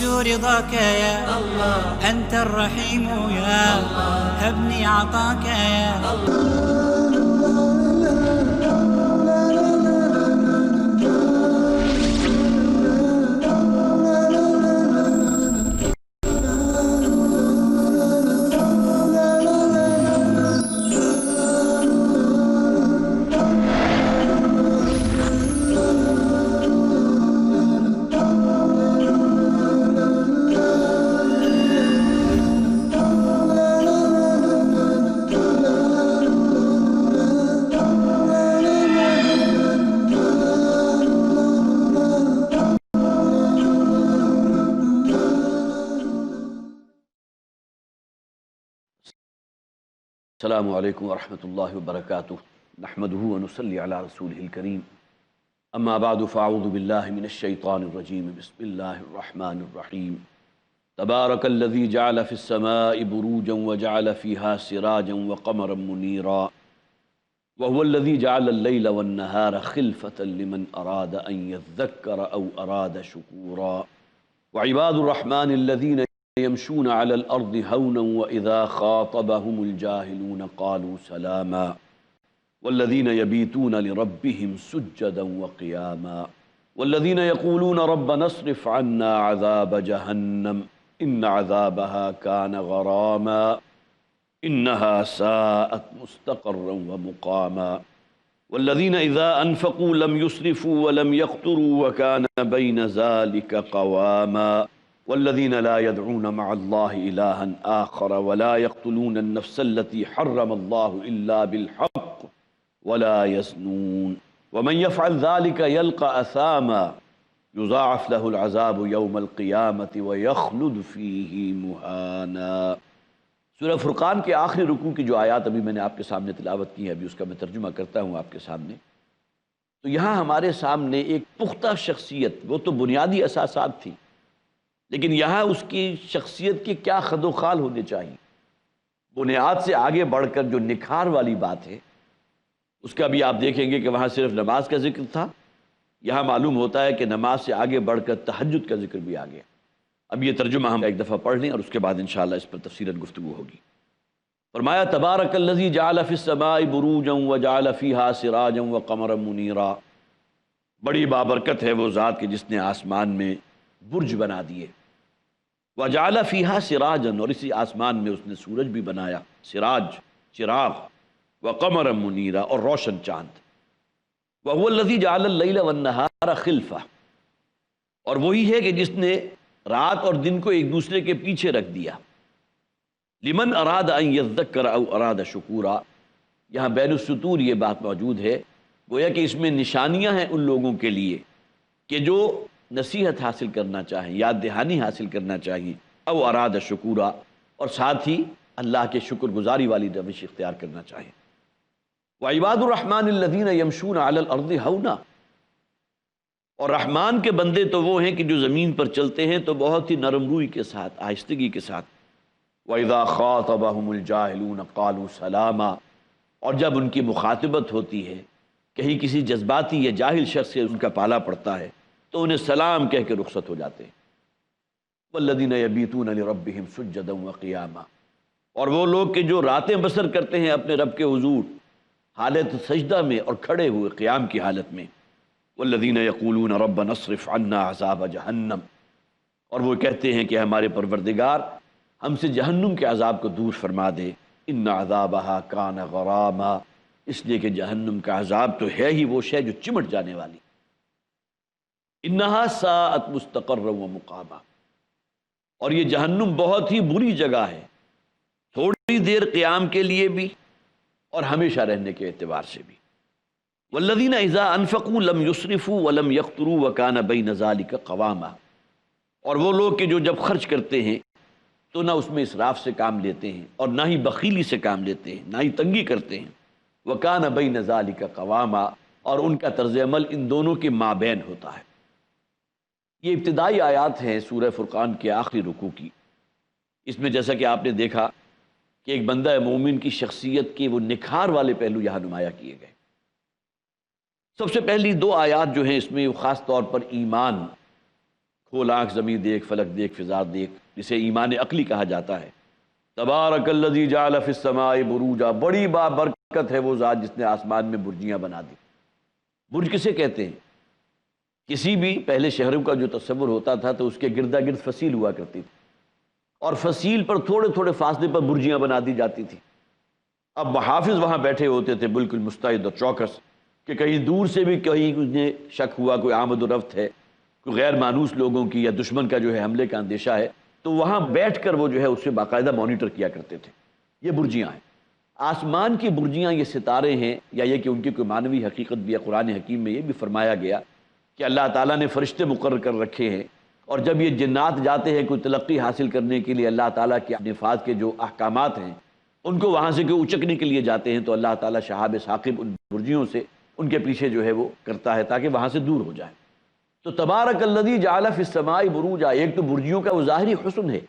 أرجو رضاك يا الله، أنت الرحيم يا الله، هبني عطاك يا الله. السلام علیکم ورحمۃ اللہ وبرکاتہ، نحمدہ ونصلی علی رسولہ الکریم، اما بعد فاعوذ باللہ من الشیطان الرجیم، بسم اللہ الرحمن الرحیم۔ تبارک الذی جعل فی السماء بروجا وجعل فیہا سراجا وقمرا منیرا، وهو الذی جعل اللیل والنہار خلفة لمن اراد ان یذکر او اراد شکورا، وعباد الرحمن الذین يمشون على الأرض هونا وإذا خاطبهم الجاهلون قالوا سلاما، والذين يبيتون لربهم سجدا وقياما، والذين يقولون ربنا اصرف عنا عذاب جهنم إن عذابها كان غراما إنها ساءت مستقرا ومقاما، والذين إذا أنفقوا لم يسرفوا ولم يقتروا وكان بين ذلك قواما، والذين لا يدعون مع الله إلها آخر ولا يقتلون النفس التي حرم الله إلا بالحق ولا يزنون ومن يفعل ذلك يلقى أثاما يضاعف له العذاب يوم القيامة ويخلد فيه مهانا۔ سورہ فرقان کے آخری رکوع کی جو آیات ابھی میں نے آپ کے سامنے تلاوت کی ہے، ابھی اس کا میں ترجمہ کرتا ہوں آپ کے سامنے، تو یہاں ہمارے سامنے ایک پختہ شخصیت، وہ تو بنیادی اساسات تھی، لیکن یہاں اس کی شخصیت کے کیا خد و خال ہونے چاہیے۔ بنیاد سے آگے بڑھ کر جو نکھار والی بات ہے، اس کا بھی آپ دیکھیں گے کہ وہاں صرف نماز کا ذکر تھا، یہاں معلوم ہوتا ہے کہ نماز سے آگے بڑھ کر تہجد کا ذکر بھی آ گیا۔ اب یہ ترجمہ ہم ایک دفعہ پڑھ لیں اور اس کے بعد انشاءاللہ اس پر تفصیلاً گفتگو ہوگی۔ فرمایا تبارک الذی جعل فی السماء بروجا وجعل فیہا سراجا وقمرا منیرا، بڑی بابرکت ہے وہ ذات کہ جس نے آسمان میں برج بنا دیے، وجعل فیہا سراجا، اور اسی آسمان میں اس نے سورج بھی بنایا، سراج چراغ، وقمرا منیرا، اور روشن چاند، وہو الذی جعل اللیل والنہار خلفہ، اور وہی ہے کہ جس نے رات اور دن کو ایک دوسرے کے پیچھے رکھ دیا، لمن اراد ان یذکر او اراد شکورا، یہاں بین السطور یہ بات موجود ہے، گویا کہ اس میں نشانیاں ہیں ان لوگوں کے لیے کہ جو نصیحت حاصل کرنا چاہیں، یاد دہانی حاصل کرنا چاہیے، او اراد شکورا، اور ساتھ ہی اللہ کے شکر گزاری والی روش اختیار کرنا چاہیں۔ وعباد الرحمن الذین یمشون علی الارض ہونا، اور رحمان کے بندے تو وہ ہیں کہ جو زمین پر چلتے ہیں تو بہت ہی نرم روئی کے ساتھ، آہستگی کے ساتھ۔ وَإِذَا خَاطَبَهُمُ الْجَاهِلُونَ قَالُوا سَلَامًا، اور جب ان کی مخاطبت ہوتی ہے، کہیں کسی جذباتی یا جاہل شخص سے ان کا پالا پڑتا ہے تو انہیں سلام کہہ کے رخصت ہو جاتے ہیں۔ وَالَّذِينَ يَبِيتُونَ لِرَبِّهِمْ سُجَّدًا وَقِيَامًا، اور وہ لوگ کہ جو راتیں بسر کرتے ہیں اپنے رب کے حضور حالت سجدہ میں اور کھڑے ہوئے قیام کی حالت میں۔ وَالَّذِينَ يَقُولُونَ رَبَّنَا اصْرِفْ عَنَّا عَذَابَ جَهَنَّمَ، اور وہ کہتے ہیں کہ ہمارے پروردگار ہم سے جہنم کے عذاب کو دور فرما دے، ان عذابها کان غراما، اس لیے کہ جہنم کا عذاب تو ہے ہی وہ شے جو چمٹ جانے والی، انہا ساءت مستقرا ومقاما، اور یہ جہنم بہت ہی بری جگہ ہے، تھوڑی دیر قیام کے لیے بھی اور ہمیشہ رہنے کے اعتبار سے بھی۔ والذین اذا انفقوا لم یسرفوا ولم یقتروا وکان بین ذلک قواما، اور وہ لوگ کہ جو جب خرچ کرتے ہیں تو نہ اس میں اسراف سے کام لیتے ہیں اور نہ ہی بخیلی سے کام لیتے ہیں، نہ ہی تنگی کرتے ہیں، وکان بین ذلک قواما، اور ان کا طرز عمل ان دونوں کے مابین ہوتا ہے۔ یہ ابتدائی آیات ہیں سورہ فرقان کے آخری رکوع کی۔ اس میں جیسا کہ آپ نے دیکھا کہ ایک بندہ مومن کی شخصیت کے وہ نکھار والے پہلو یہاں نمایاں کیے گئے۔ سب سے پہلی دو آیات جو ہیں اس میں خاص طور پر ایمان کھول آنکھ زمین دیکھ، فلک دیکھ، فضا دیکھ، جسے ایمان عقلی کہا جاتا ہے۔ تبارک الذی جعل فی السماء بروجا، بڑی بابرکت ہے وہ ذات جس نے آسمان میں برجیاں بنا دی۔ برج کسے کہتے ہیں؟ کسی بھی پہلے شہروں کا جو تصور ہوتا تھا تو اس کے گردا گرد فصیل ہوا کرتی تھی، اور فصیل پر تھوڑے تھوڑے فاصلے پر برجیاں بنا دی جاتی تھی۔ اب محافظ وہاں بیٹھے ہوتے تھے بالکل مستعد اور چوکس، کہ کہیں دور سے بھی کہیں انہیں شک ہوا کوئی آمد و رفت ہے، کوئی غیر مانوس لوگوں کی یا دشمن کا جو ہے حملے کا اندیشہ ہے، تو وہاں بیٹھ کر وہ جو ہے اس سے باقاعدہ مانیٹر کیا کرتے تھے۔ یہ برجیاں ہیں، آسمان کی برجیاں، یہ ستارے ہیں، یا یہ کہ ان کی کوئی معنوی حقیقت بھی ہے۔ قرآن حکیم میں یہ بھی فرمایا گیا کہ اللہ تعالیٰ نے فرشتے مقرر کر رکھے ہیں، اور جب یہ جنات جاتے ہیں کوئی تلقی حاصل کرنے کے لیے اللہ تعالیٰ کے نفاذ کے جو احکامات ہیں ان کو وہاں سے کوئی اچکنے کے لیے جاتے ہیں، تو اللہ تعالیٰ شہاب ثاقب ان برجیوں سے ان کے پیچھے جو ہے وہ کرتا ہے تاکہ وہاں سے دور ہو جائے۔ تو تبارک الذی جعل فی السماء بروجا، ایک تو برجیوں کا وہ ظاہری حسن ہے،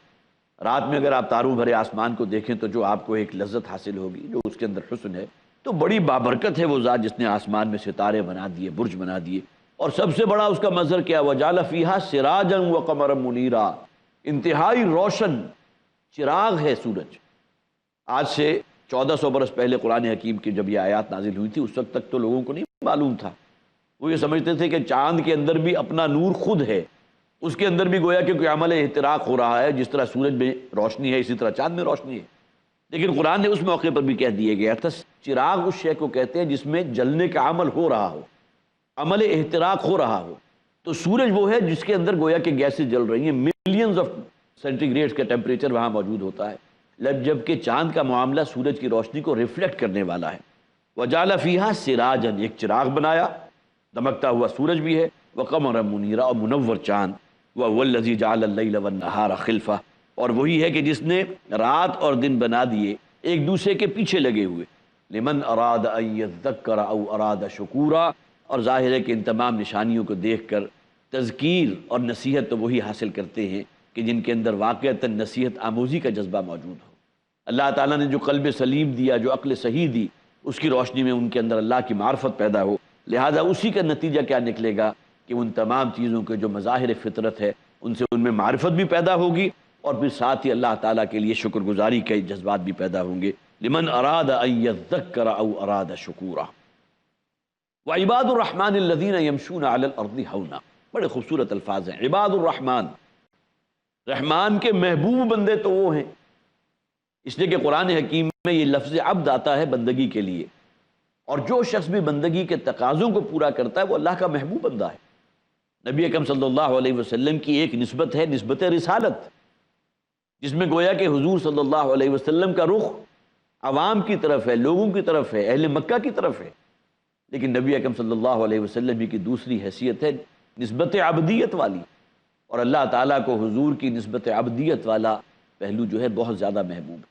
رات میں اگر آپ تاروں بھرے آسمان کو دیکھیں تو جو آپ کو ایک لذت حاصل ہوگی، جو اس کے اندر حسن ہے، تو بڑی بابرکت ہے وہ ذات جس نے آسمان میں ستارے بنا دیے، برج بنا دیے، اور سب سے بڑا اس کا مظہر کیا، وجعل فیہا سراجا وقمرا منیرا، انتہائی روشن چراغ ہے سورج۔ آج سے 1400 برس پہلے قرآن حکیم کی جب یہ آیات نازل ہوئی تھی، اس وقت تک تو لوگوں کو نہیں معلوم تھا، وہ یہ سمجھتے تھے کہ چاند کے اندر بھی اپنا نور خود ہے، اس کے اندر بھی گویا کہ کوئی عمل احتراق ہو رہا ہے، جس طرح سورج میں روشنی ہے اسی طرح چاند میں روشنی ہے۔ لیکن قرآن نے اس موقع پر بھی کہہ دیا گیا تھا، چراغ اس شے کو کہتے ہیں جس میں جلنے کا عمل ہو رہا ہو، عمل احتراق ہو رہا ہو۔ تو سورج وہ ہے جس کے اندر گویا کہ گیسیں جل رہی ہیں، ملینز آف سینٹی گریڈز کا ٹیمپریچر وہاں موجود ہوتا ہے، جبکہ چاند کا معاملہ سورج کی روشنی کو ریفلیکٹ کرنے والا ہے۔ وجعل فیہا سراجا، ایک چراغ بنایا، دمکتا ہوا سورج بھی ہے، وقمرا منیرا، اور منور چاند، وهو الذی جعل اللیل والنہار خلفہ، اور وہی ہے کہ جس نے رات اور دن بنا دیے ایک دوسرے کے پیچھے لگے ہوئے، لمن اراد ان یذکر او اراد شکورا، اور ظاہر ہے کہ ان تمام نشانیوں کو دیکھ کر تذکیر اور نصیحت تو وہی حاصل کرتے ہیں کہ جن کے اندر واقعتاً نصیحت آموزی کا جذبہ موجود ہو۔ اللہ تعالیٰ نے جو قلب سلیم دیا، جو عقل صحیح دی، اس کی روشنی میں ان کے اندر اللہ کی معرفت پیدا ہو، لہذا اسی کا نتیجہ کیا نکلے گا کہ ان تمام چیزوں کے جو مظاہر فطرت ہے ان میں معرفت بھی پیدا ہوگی، اور پھر ساتھ ہی اللہ تعالیٰ کے لیے شکر گزاری کے جذبات بھی پیدا ہوں گے۔ لمن اراد ان یذکر او اراد شکورا۔ وعباد الرحمن الذین یمشون علی الارض ہونا، بڑے خوبصورت الفاظ ہیں۔ عباد الرحمن، رحمان کے محبوب بندے تو وہ ہیں، اس لیے کہ قرآن حکیم میں یہ لفظ عبد آتا ہے بندگی کے لیے، اور جو شخص بھی بندگی کے تقاضوں کو پورا کرتا ہے وہ اللہ کا محبوب بندہ ہے۔ نبی اکرم صلی اللہ علیہ وسلم کی ایک نسبت ہے، نسبت رسالت، جس میں گویا کہ حضور صلی اللہ علیہ وسلم کا رخ عوام کی طرف ہے، لوگوں کی طرف ہے، اہل مکہ کی طرف ہے، لیکن نبی اکرم صلی اللہ علیہ وسلم کی دوسری حیثیت ہے نسبت عبدیت والی، اور اللہ تعالیٰ کو حضور کی نسبت عبدیت والا پہلو جو ہے بہت زیادہ محبوب ہے۔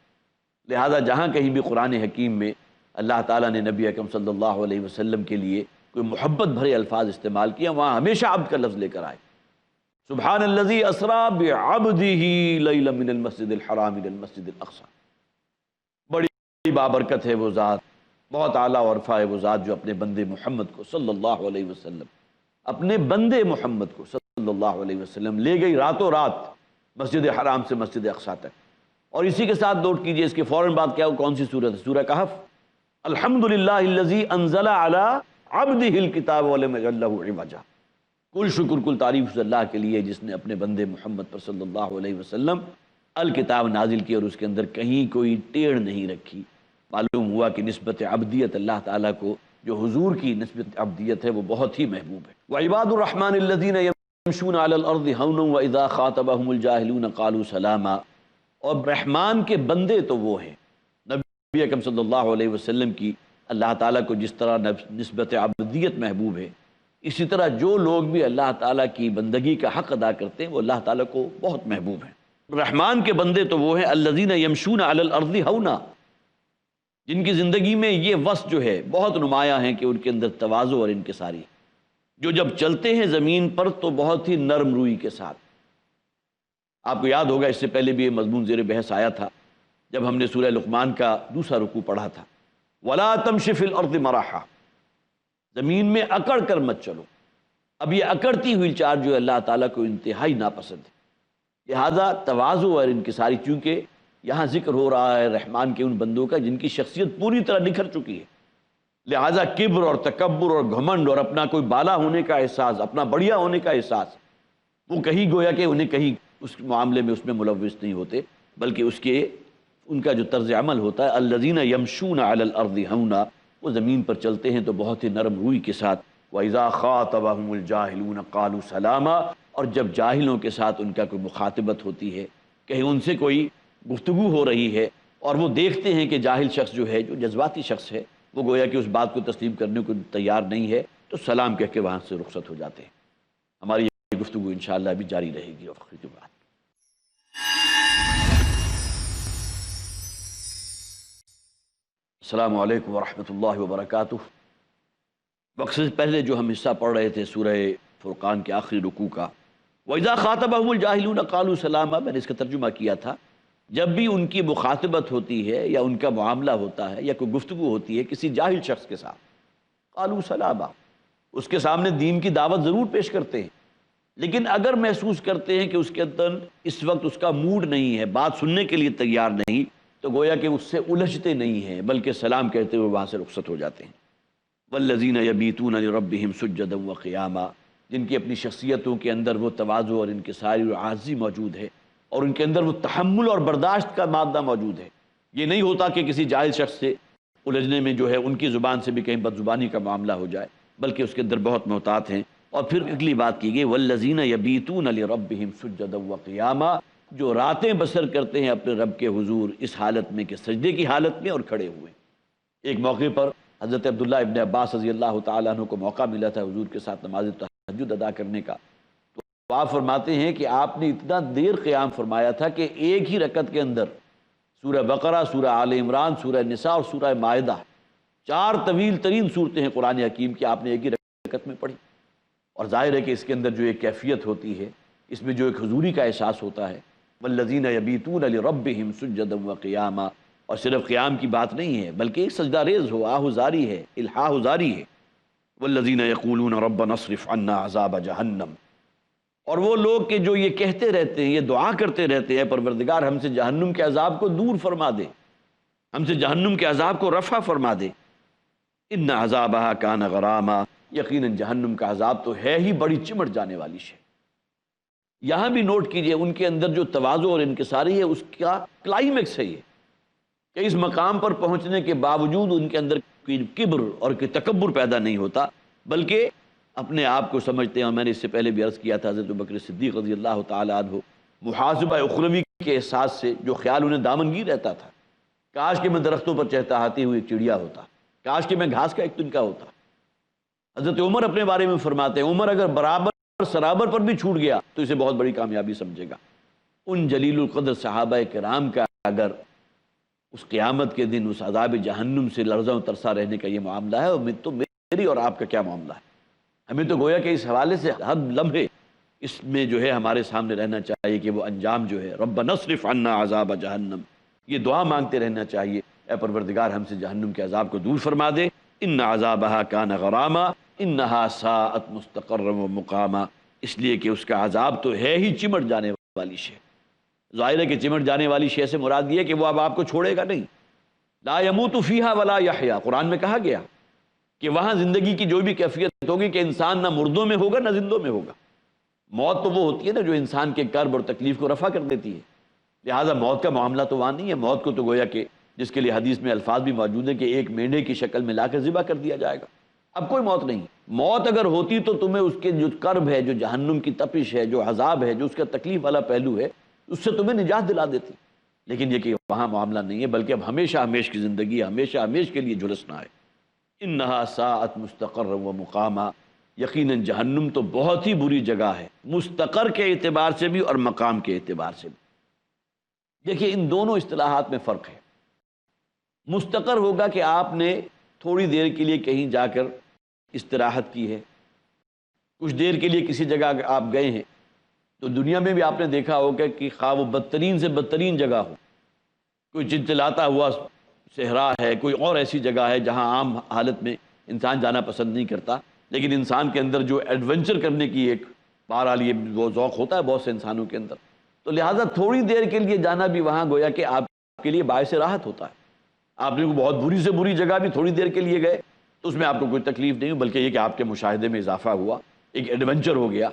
لہذا جہاں کہیں بھی قرآن حکیم میں اللہ تعالیٰ نے نبی اکرم صلی اللہ علیہ وسلم کے لیے کوئی محبت بھرے الفاظ استعمال کیا، وہاں ہمیشہ عبد کا لفظ لے کر آئے۔ سبحان الذی اسریٰ بعبدہ لیلا من المسجد الحرام الی المسجد الاقصی، بڑی بابرکت ہے وہ ذات، بہت اعلیٰ و عرفہ ہے وہ ذات جو اپنے بندے محمد کو صلی اللہ علیہ وسلم، اپنے بندے محمد کو صلی اللہ علیہ وسلم لے گئی راتوں رات مسجد حرام سے مسجد اقصی تک۔ اور اسی کے ساتھ نوٹ کیجئے اس کے فوراً بعد کیا، کون سی سورت ہے؟ سورہ کہف۔ الحمدللہ الذی انزل علی عبدہ الکتاب ولم یجعل لہ عوجا، کل شکر کل تعریف اس اللہ کے لیے جس نے اپنے بندے محمد پر صلی اللہ علیہ وسلم الکتاب نازل کی اور اس کے اندر کہیں کوئی ٹیڑھ نہیں رکھی۔ معلوم ہوا کہ نسبت عبدیت اللہ تعالیٰ کو، جو حضور کی نسبت عبدیت ہے، وہ بہت ہی محبوب ہے۔ وعباد الرحمن الذین یمشون علی الارض ہونا واذا خاطبہم الجاہلون قالوا سلاما، اور رحمان کے بندے تو وہ ہیں، نبی اکرم صلی اللہ علیہ وسلم کی اللہ تعالیٰ کو جس طرح نسبت عبدیت محبوب ہے، اسی طرح جو لوگ بھی اللہ تعالیٰ کی بندگی کا حق ادا کرتے ہیں وہ اللہ تعالیٰ کو بہت محبوب ہیں۔ رحمان کے بندے تو وہ ہیں الذین یمشون علی الارض ہونا، جن کی زندگی میں یہ وصف جو ہے بہت نمایاں ہیں کہ ان کے اندر تواضع اور انکساری، جو جب چلتے ہیں زمین پر تو بہت ہی نرم روئی کے ساتھ۔ آپ کو یاد ہوگا اس سے پہلے بھی یہ مضمون زیر بحث آیا تھا جب ہم نے سورہ لقمان کا دوسرا رکوع پڑھا تھا، وَلَا تَمْشِ فِي الْأَرْضِ مَرَحًا، زمین میں اکڑ کر مت چلو، اب یہ اکڑتی ہوئی چال جو ہے اللہ تعالیٰ کو انتہائی ناپسند ہے۔ لہذا تواضع اور انکساری، چونکہ یہاں ذکر ہو رہا ہے رحمان کے ان بندوں کا جن کی شخصیت پوری طرح نکھر چکی ہے، لہذا کبر اور تکبر اور گھمنڈ اور اپنا کوئی بالا ہونے کا احساس، اپنا بڑھیا ہونے کا احساس، وہ کہیں گویا کہ انہیں کہیں اس معاملے میں اس میں ملوث نہیں ہوتے، بلکہ اس کے ان کا جو طرز عمل ہوتا ہے الذین یمشون علی الارض ہونا، وہ زمین پر چلتے ہیں تو بہت ہی نرم روئی کے ساتھ، وَإِذَا خَاطَبَهُمُ الْجَاهِلُونَ قَالُوا سَلَامًا، اور جب جاہلوں کے ساتھ ان کا کوئی مخاطبت ہوتی ہے، کہیں ان سے کوئی گفتگو ہو رہی ہے اور وہ دیکھتے ہیں کہ جاہل شخص جو ہے، جو جذباتی شخص ہے، وہ گویا کہ اس بات کو تسلیم کرنے کو تیار نہیں ہے، تو سلام کہہ کے وہاں سے رخصت ہو جاتے ہیں۔ ہماری یہ گفتگو انشاءاللہ بھی جاری رہے گی وقت کے بعد۔ السلام علیکم ورحمۃ اللہ وبرکاتہ۔ وقت سے پہلے جو ہم حصہ پڑھ رہے تھے سورہ فرقان کے آخری رکوع کا، وَإِذَا خَاطَبَهُمُ الْجَاهِلُونَ قَالُوا سَلَامًا، میں نے اس کا ترجمہ کیا تھا، جب بھی ان کی مخاطبت ہوتی ہے یا ان کا معاملہ ہوتا ہے یا کوئی گفتگو ہوتی ہے کسی جاہل شخص کے ساتھ، قَالُوا سَلَامًا، اس کے سامنے دین کی دعوت ضرور پیش کرتے ہیں، لیکن اگر محسوس کرتے ہیں کہ اس کے اندر اس وقت اس کا موڈ نہیں ہے، بات سننے کے لیے تیار نہیں، تو گویا کہ اس سے الجھتے نہیں ہیں بلکہ سلام کہتے ہوئے وہاں سے رخصت ہو جاتے ہیں۔ والذین یبیتون لربہم سجدا وقیاما، جن کی اپنی شخصیتوں کے اندر وہ تواضع اور انکساری اور عاجزی موجود ہے، اور ان کے اندر وہ تحمل اور برداشت کا مادہ موجود ہے۔ یہ نہیں ہوتا کہ کسی جاہل شخص سے الجھنے میں جو ہے ان کی زبان سے بھی کہیں بد زبانی کا معاملہ ہو جائے، بلکہ اس کے اندر بہت محتاط ہیں۔ اور پھر اگلی بات کی گئی والذین یبیتون لربہم سجدا وقیاما، جو راتیں بسر کرتے ہیں اپنے رب کے حضور اس حالت میں کہ سجدے کی حالت میں اور کھڑے ہوئے۔ ایک موقع پر حضرت عبداللہ ابن عباس رضی اللہ تعالیٰ عنہ کو موقع ملا تھا حضور کے ساتھ نماز تہجد ادا کرنے کا، تو آپ فرماتے ہیں کہ آپ نے اتنا دیر قیام فرمایا تھا کہ ایک ہی رکعت کے اندر سورہ بقرہ، سورہ آل عمران، سورہ نساء اور سورہ مائدہ، 4 طویل ترین صورتیں ہیں قرآن حکیم کی، آپ نے ایک ہی رکعت میں پڑھی۔ اور ظاہر ہے کہ اس کے اندر جو ایک کیفیت ہوتی ہے، اس میں جو ایک حضوری کا احساس ہوتا ہے، والذین یبیتون لربہم سجدا وقیاما، اور صرف قیام کی بات نہیں ہے بلکہ ایک سجدہ ریز ہو، آہوزاری ہے، الحاحوزاری ہے۔ والذین یقولون ربنا اصرف عنا عذاب جہنم، اور وہ لوگ کہ جو یہ کہتے رہتے ہیں، یہ دعا کرتے رہتے ہیں پروردگار ہم سے جہنم کے عذاب کو دور فرما دے، ہم سے جہنم کے عذاب کو رفع فرما دے۔ ان عذابہا کان غراما، یقیناً جہنم کا عذاب تو ہے ہی بڑی چمٹ جانے والی شے۔ یہاں بھی نوٹ کیجئے ان کے اندر جو تواضع اور انکساری ہے اس کا کلائمیکس ہے یہ، کہ اس مقام پر پہنچنے کے باوجود ان کے اندر کوئی کبر اور کوئی تکبر پیدا نہیں ہوتا، بلکہ اپنے آپ کو سمجھتے ہیں۔ اور میں نے اس سے پہلے بھی عرض کیا تھا حضرت بکر صدیق رضی اللہ تعالیٰ عنہ محاسبہ اخروی کے احساس سے جو خیال انہیں دامنگیر رہتا تھا، کاش کہ میں درختوں پر چہچہاتی ہوئی ایک چڑیا ہوتا، کاش کہ میں گھاس کا ایک تنکا ہوتا۔ حضرت عمر اپنے بارے میں فرماتے ہیں عمر اگر برابر سرابر پر بھی چھوٹ گیا تو اسے بہت بڑی کامیابی سمجھے گا۔ ان جلیل القدر صحابہ کرام کا اگر اس قیامت کے دن اس عذاب جہنم سے لرزاں و ترسا رہنے کا یہ معاملہ ہے، اور تو میری اور آپ کا کیا معاملہ ہے؟ ہمیں تو گویا کہ اس حوالے سے ہر لمحے اس میں جو ہے ہمارے سامنے رہنا چاہیے کہ وہ انجام جو ہے ربنا اصرف عنا عذاب جہنم، یہ دعا مانگتے رہنا چاہیے، اے پروردگار ہم سے جہنم کے عذاب کو دور فرما دے۔ ان عذابہا کان غراما انہا ساءت مستقرا و مقاما، اس لیے کہ اس کا عذاب تو ہے ہی چمٹ جانے والی شے۔ ظاہر ہے کہ چمٹ جانے والی شے سے مراد یہ ہے کہ وہ اب آپ کو چھوڑے گا نہیں۔ لا يموت فیہا ولا یحیا، قرآن میں کہا گیا کہ وہاں زندگی کی جو بھی کیفیت ہوگی کہ انسان نہ مردوں میں ہوگا نہ زندوں میں ہوگا۔ موت تو وہ ہوتی ہے نا جو انسان کے کرب اور تکلیف کو رفع کر دیتی ہے، لہٰذا موت کا معاملہ تو وہاں نہیں ہے۔ موت کو تو گویا کہ جس کے لیے حدیث میں الفاظ بھی موجود ہیں کہ ایک مینڈے کی شکل میں لا کر ذبح کر دیا جائے گا، اب کوئی موت نہیں۔ موت اگر ہوتی تو تمہیں اس کے جو کرب ہے، جو جہنم کی تپش ہے، جو عذاب ہے، جو اس کا تکلیف والا پہلو ہے، اس سے تمہیں نجات دلا دیتی، لیکن یہ کہ وہاں معاملہ نہیں ہے، بلکہ اب ہمیشہ ہمیش کی زندگی، ہمیشہ ہمیش کے لیے جھلسنا ہے۔ انہا ساءت مستقرا و مقاما، یقیناً جہنم تو بہت ہی بری جگہ ہے، مستقر کے اعتبار سے بھی اور مقام کے اعتبار سے بھی۔ دیکھیے ان دونوں اصطلاحات میں فرق ہے۔ مستقر ہوگا کہ آپ نے تھوڑی دیر کے لیے کہیں جا کر استراحت کی ہے، کچھ دیر کے لیے کسی جگہ آپ گئے ہیں، تو دنیا میں بھی آپ نے دیکھا ہوگا کہ خواہ وہ بدترین سے بدترین جگہ ہو، کوئی چلچلاتا ہوا صحرا ہے، کوئی اور ایسی جگہ ہے جہاں عام حالت میں انسان جانا پسند نہیں کرتا، لیکن انسان کے اندر جو ایڈونچر کرنے کی ایک بہرحال یہ وہ ذوق ہوتا ہے بہت سے انسانوں کے اندر، تو لہٰذا تھوڑی دیر کے لیے جانا بھی وہاں گویا کہ آپ کے لیے باعث راحت ہوتا ہے۔ آپ نے بہت بری سے بری جگہ بھی تھوڑی دیر کے لیے گئے تو اس میں آپ کو کوئی تکلیف نہیں، بلکہ یہ کہ آپ کے مشاہدے میں اضافہ ہوا، ایک ایڈونچر ہو گیا۔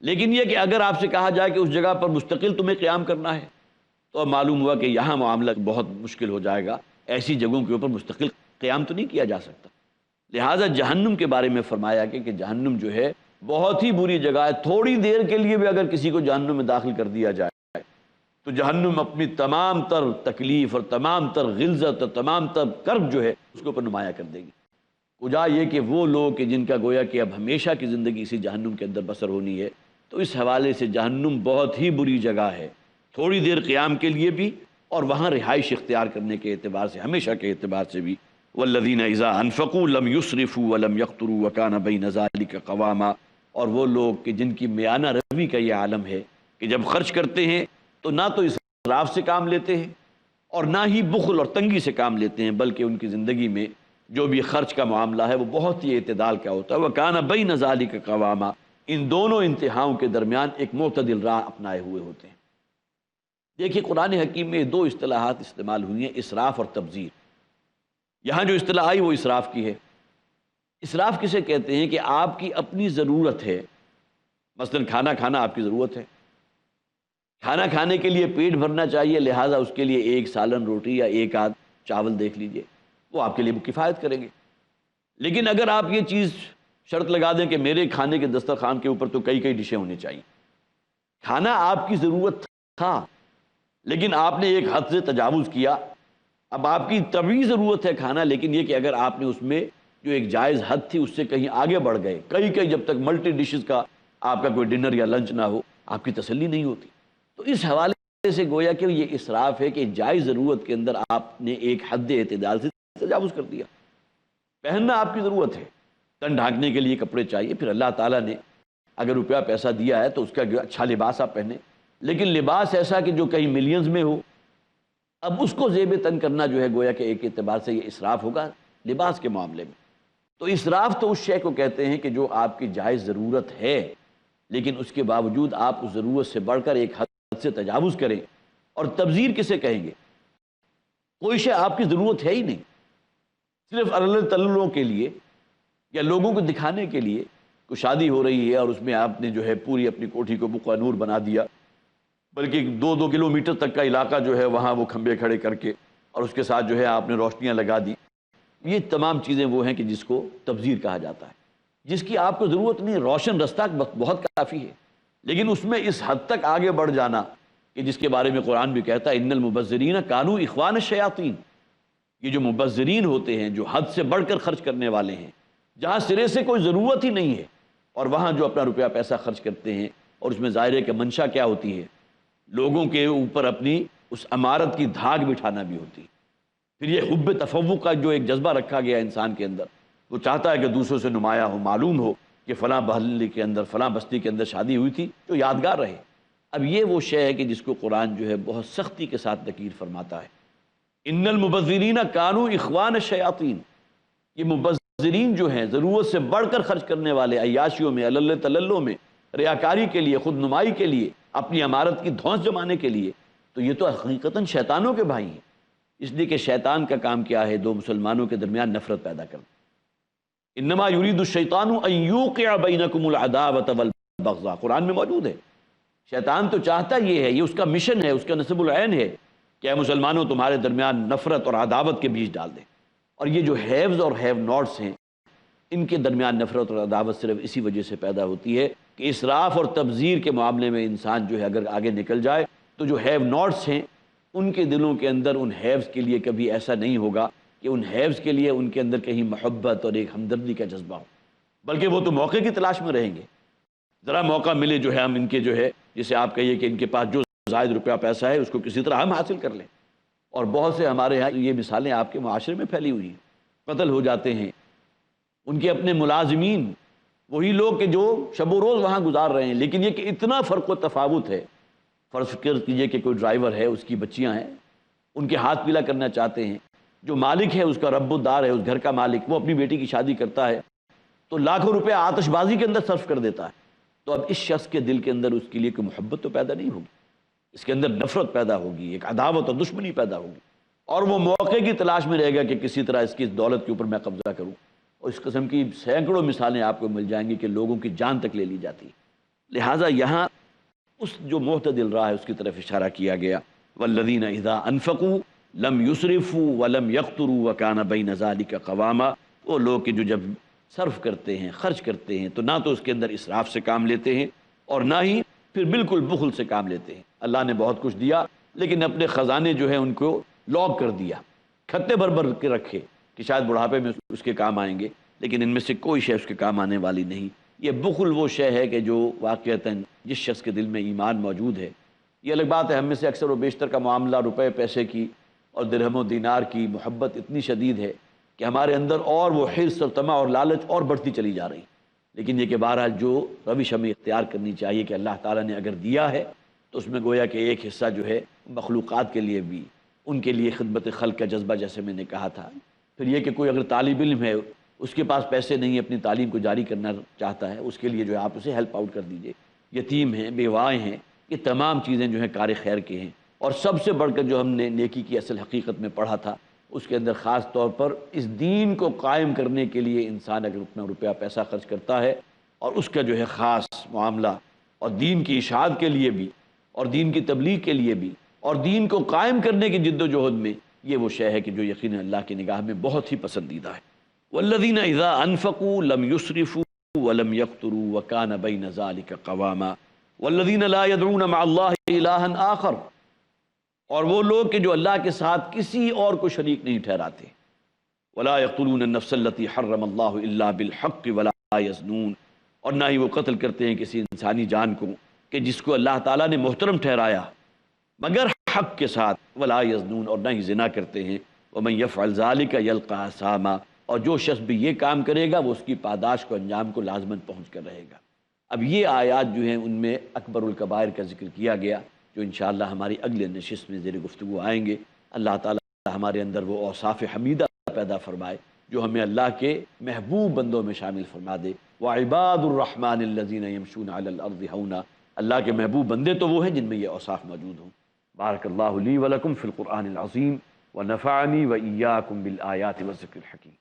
لیکن یہ کہ اگر آپ سے کہا جائے کہ اس جگہ پر مستقل تمہیں قیام کرنا ہے تو اب معلوم ہوا کہ یہاں معاملہ بہت مشکل ہو جائے گا، ایسی جگہوں کے اوپر مستقل قیام تو نہیں کیا جا سکتا۔ لہٰذا جہنم کے بارے میں فرمایا کہ جہنم جو ہے بہت ہی بری جگہ ہے، تھوڑی دیر کے لیے بھی اگر کسی کو جہنم میں داخل کر دیا جائے تو جہنم اپنی تمام تر تکلیف اور تمام تر غلظت اور تمام تر کرب جو ہے اس کے اوپر نمایاں کر دے گی۔ کجا یہ کہ وہ لوگ کہ جن کا گویا کہ اب ہمیشہ کی زندگی اسی جہنم کے اندر بسر ہونی ہے، تو اس حوالے سے جہنم بہت ہی بری جگہ ہے، تھوڑی دیر قیام کے لیے بھی اور وہاں رہائش اختیار کرنے کے اعتبار سے، ہمیشہ کے اعتبار سے بھی۔ والذین اذا انفقوا لم یسرفوا ولم یقتروا وکان بین ذلک قواما، اور وہ لوگ کہ جن کی میانہ روی کا یہ عالم ہے کہ جب خرچ کرتے ہیں تو نہ تو اسراف سے کام لیتے ہیں اور نہ ہی بخل اور تنگی سے کام لیتے ہیں، بلکہ ان کی زندگی میں جو بھی خرچ کا معاملہ ہے وہ بہت ہی اعتدال کا ہوتا ہے۔ وَكَانَ بَيْنَ ذَلِكَ قَوَامًا، ان دونوں انتہاؤں کے درمیان ایک معتدل راہ اپنائے ہوئے ہوتے ہیں۔ دیکھیے قرآن حکیم میں دو اصطلاحات استعمال ہوئی ہیں، اسراف اور تبذیر۔ یہاں جو اصطلاح آئی وہ اسراف کی ہے۔ اسراف کسے کہتے ہیں کہ آپ کی اپنی ضرورت ہے، مثلا کھانا کھانا آپ کی ضرورت ہے، کھانا کھانے کے لیے پیٹ بھرنا چاہیے، لہٰذا اس کے لیے ایک سالن روٹی یا ایک آدھ چاول دیکھ لیجئے، وہ آپ کے لیے کفایت کریں گے۔ لیکن اگر آپ یہ چیز شرط لگا دیں کہ میرے کھانے کے دسترخوان کے اوپر تو کئی ڈشیں ہونی چاہیے، کھانا آپ کی ضرورت تھا لیکن آپ نے ایک حد سے تجاوز کیا، اب آپ کی طبعی ضرورت ہے کھانا، لیکن یہ کہ اگر آپ نے اس میں جو ایک جائز حد تھی اس سے کہیں آگے بڑھ گئے، کئی جب تک ملٹی ڈشز کا آپ کا کوئی ڈنر یا لنچ نہ ہو، آپ کی تسلی نہیں ہوتی۔ تو اس حوالے سے گویا کہ یہ اسراف ہے کہ جائز ضرورت کے اندر آپ نے ایک حد اعتدال سے تجاوز کر دیا۔ پہننا آپ کی ضرورت ہے، تن ڈھانکنے کے لیے کپڑے چاہیے، پھر اللہ تعالیٰ نے اگر روپیہ پیسہ دیا ہے تو اس کا اچھا لباس آپ پہنیں، لیکن لباس ایسا کہ جو کہیں ملینز میں ہو، اب اس کو زیب تن کرنا جو ہے گویا کہ ایک اعتبار سے یہ اسراف ہوگا لباس کے معاملے میں۔ تو اسراف تو اس شے کو کہتے ہیں کہ جو آپ کی جائز ضرورت ہے لیکن اس کے باوجود آپ اس ضرورت سے بڑھ کر ایک حد سے تجاوز کریں۔ اور تبذیر کسے کہیں گے؟ کوئی شے آپ کی ضرورت ہے ہی نہیں، صرف اللہ تللوں کے لیے یا لوگوں کو دکھانے کے لیے، کوئی شادی ہو رہی ہے اور اس میں آپ نے جو ہے پوری اپنی کوٹھی کو بقع نور بنا دیا، بلکہ 2 کلومیٹر تک کا علاقہ جو ہے وہاں وہ کھمبے کھڑے کر کے اور اس کے ساتھ جو ہے آپ نے روشنیاں لگا دی۔ یہ تمام چیزیں وہ ہیں کہ جس کو تبذیر کہا جاتا ہے، جس کی آپ کو ضرورت نہیں، روشن رستہ بہت کافی ہے، لیکن اس میں اس حد تک آگے بڑھ جانا کہ جس کے بارے میں قرآن بھی کہتا ہے ان المبذرین کانوا اخوان الشیاطین، یہ جو مبذرین ہوتے ہیں جو حد سے بڑھ کر خرچ کرنے والے ہیں، جہاں سرے سے کوئی ضرورت ہی نہیں ہے اور وہاں جو اپنا روپیہ پیسہ خرچ کرتے ہیں، اور اس میں ظاہر ہے کہ منشا کیا ہوتی ہے، لوگوں کے اوپر اپنی اس عمارت کی دھاگ بٹھانا بھی ہوتی ہے۔ پھر یہ حب تفوق کا جو ایک جذبہ رکھا گیا انسان کے اندر، وہ چاہتا ہے کہ دوسروں سے نمایاں ہو، معلوم ہو کہ فلاں محلے کے اندر فلاں بستی کے اندر شادی ہوئی تھی جو یادگار رہے۔ اب یہ وہ شے ہے کہ جس کو قرآن جو ہے بہت سختی کے ساتھ نکیر فرماتا ہے، ان المبذرین کانوا اخوان الشیاطین۔ یہ مبذرین جو ہیں ضرورت سے بڑھ کر خرچ کرنے والے، عیاشیوں میں، اللہ تللوں میں، ریاکاری کے لیے، خود نمائی کے لیے، اپنی عمارت کی دھونس جمانے کے لیے، تو یہ تو حقیقتاً شیطانوں کے بھائی ہیں، اس لیے کہ شیطان کا کام کیا ہے؟ دو مسلمانوں کے درمیان نفرت پیدا کرنا۔ انما یرید الشیطان ان یوقع بینکم العداوۃ والبغضاء، قرآن میں موجود ہے۔ شیطان تو چاہتا یہ ہے، یہ اس کا مشن ہے، اس کا نصب العین ہے کہ اے مسلمانوں تمہارے درمیان نفرت اور عداوت کے بیج ڈال دیں۔ اور یہ جو ہیوز اور ہیو ناٹس ہیں، ان کے درمیان نفرت اور عداوت صرف اسی وجہ سے پیدا ہوتی ہے کہ اسراف اور تبذیر کے معاملے میں انسان جو ہے اگر آگے نکل جائے تو جو ہیو ناٹس ہیں ان کے دلوں کے اندر ان ہیوز کے لیے کبھی ایسا نہیں ہوگا کہ ان ہیوز کے لیے ان کے اندر کہیں محبت اور ایک ہمدردی کا جذبہ ہو، بلکہ وہ تو موقع کی تلاش میں رہیں گے، ذرا موقع ملے جو ہے ہم ان کے جو ہے جسے آپ کہیے کہ ان کے پاس جو زائد روپیہ پیسہ ہے اس کو کسی طرح ہم حاصل کر لیں۔ اور بہت سے ہمارے یہاں یہ مثالیں آپ کے معاشرے میں پھیلی ہوئی ہیں، قتل ہو جاتے ہیں ان کے اپنے ملازمین، وہی لوگ کہ جو شب و روز وہاں گزار رہے ہیں، لیکن یہ کہ اتنا فرق و تفاوت ہے۔ فرض کیجئے کہ کوئی ڈرائیور ہے، اس کی بچیاں ہیں، ان کے ہاتھ پیلا کرنا چاہتے ہیں، جو مالک ہے اس کا رب الدار ہے، اس گھر کا مالک، وہ اپنی بیٹی کی شادی کرتا ہے تو لاکھوں روپے آتش بازی کے اندر صرف کر دیتا ہے، تو اب اس شخص کے دل کے اندر اس کے لیے کوئی محبت تو پیدا نہیں ہوگی، اس کے اندر نفرت پیدا ہوگی، ایک عداوت اور دشمنی پیدا ہوگی، اور وہ موقع کی تلاش میں رہے گا کہ کسی طرح اس کی دولت کے اوپر میں قبضہ کروں۔ اور اس قسم کی سینکڑوں مثالیں آپ کو مل جائیں گی کہ لوگوں کی جان تک لے لی جاتی ہے۔ لہٰذا یہاں اس جو معتدل راہ ہے اس کی طرف اشارہ کیا گیا، والذین اذا انفقوا لم یسرفوا ولم یقتروا وکان بین ذلک قواما، وہ لوگ کہ جو جب صرف کرتے ہیں، خرچ کرتے ہیں، تو نہ تو اس کے اندر اسراف سے کام لیتے ہیں اور نہ ہی پھر بالکل بخل سے کام لیتے ہیں۔ اللہ نے بہت کچھ دیا لیکن اپنے خزانے جو ہیں ان کو لاک کر دیا، کھتے بھر بھر کے رکھے کہ شاید بڑھاپے میں اس کے کام آئیں گے، لیکن ان میں سے کوئی شے اس کے کام آنے والی نہیں۔ یہ بخل وہ شے ہے کہ جو واقعتاً جس شخص کے دل میں ایمان موجود ہے، یہ الگ بات ہے ہم میں سے اکثر و بیشتر کا معاملہ روپے پیسے کی اور درہم و دینار کی محبت اتنی شدید ہے کہ ہمارے اندر اور وہ حرص اور طمع اور لالچ اور بڑھتی چلی جا رہی، لیکن یہ کہ بہرحال جو روش ہمیں اختیار کرنی چاہیے کہ اللہ تعالیٰ نے اگر دیا ہے تو اس میں گویا کہ ایک حصہ جو ہے مخلوقات کے لیے بھی، ان کے لیے خدمت خلق کا جذبہ جیسے میں نے کہا تھا۔ پھر یہ کہ کوئی اگر طالب علم ہے، اس کے پاس پیسے نہیں، اپنی تعلیم کو جاری کرنا چاہتا ہے، اس کے لیے جو ہے آپ اسے ہیلپ آؤٹ کر دیجئے۔ یتیم ہیں، بیوائیں ہیں، یہ تمام چیزیں جو ہیں کار خیر کے ہیں۔ اور سب سے بڑھ کر جو ہم نے نیکی کی اصل حقیقت میں پڑھا تھا، اس کے اندر خاص طور پر اس دین کو قائم کرنے کے لیے انسان اگر اپنا روپیہ پیسہ خرچ کرتا ہے اور اس کا جو ہے خاص معاملہ اور دین کی اشاعت کے لیے بھی اور دین کی تبلیغ کے لیے بھی اور دین کو قائم کرنے کی جد و جہد میں، یہ وہ شے ہے کہ جو یقیناً اللہ کی نگاہ میں بہت ہی پسندیدہ ہے۔ والذین اذا انفقوا لم یسرفوا ولم یقتروا وکان بین ذلک قواما والذین لا یدعون مع اللہ الہا آخر، اور وہ لوگ کہ جو اللہ کے ساتھ کسی اور کو شریک نہیں ٹھہراتے، ولا یقتلون النفس التي حرم اللہ الا بالحق ولا یزنون، اور نہ ہی وہ قتل کرتے ہیں کسی انسانی جان کو کہ جس کو اللہ تعالیٰ نے محترم ٹھہرایا مگر حق کے ساتھ، ولا یزنون، اور نہ ہی زنا کرتے ہیں، ومن یفعل ذلک یلقى اثاما، اور جو شخص بھی یہ کام کرے گا وہ اس کی پاداش کو انجام کو لازماً پہنچ کر رہے گا۔ اب یہ آیات جو ہیں ان میں اکبر الکبائر کا ذکر کیا گیا جو انشاءاللہ ہماری اگلے نشست میں زیر گفتگو آئیں گے۔ اللہ تعالیٰ ہمارے اندر وہ اوصاف حمیدہ پیدا فرمائے جو ہمیں اللہ کے محبوب بندوں میں شامل فرما دے۔ وعباد الرحمن الذین یمشون علی الارض ہونا، اللہ کے محبوب بندے تو وہ ہیں جن میں یہ اوصاف موجود ہوں۔ بارک اللہ لی ولکم فی القرآن العظیم ونفعنی وإیاکم بالآیات والذکر الحکیم۔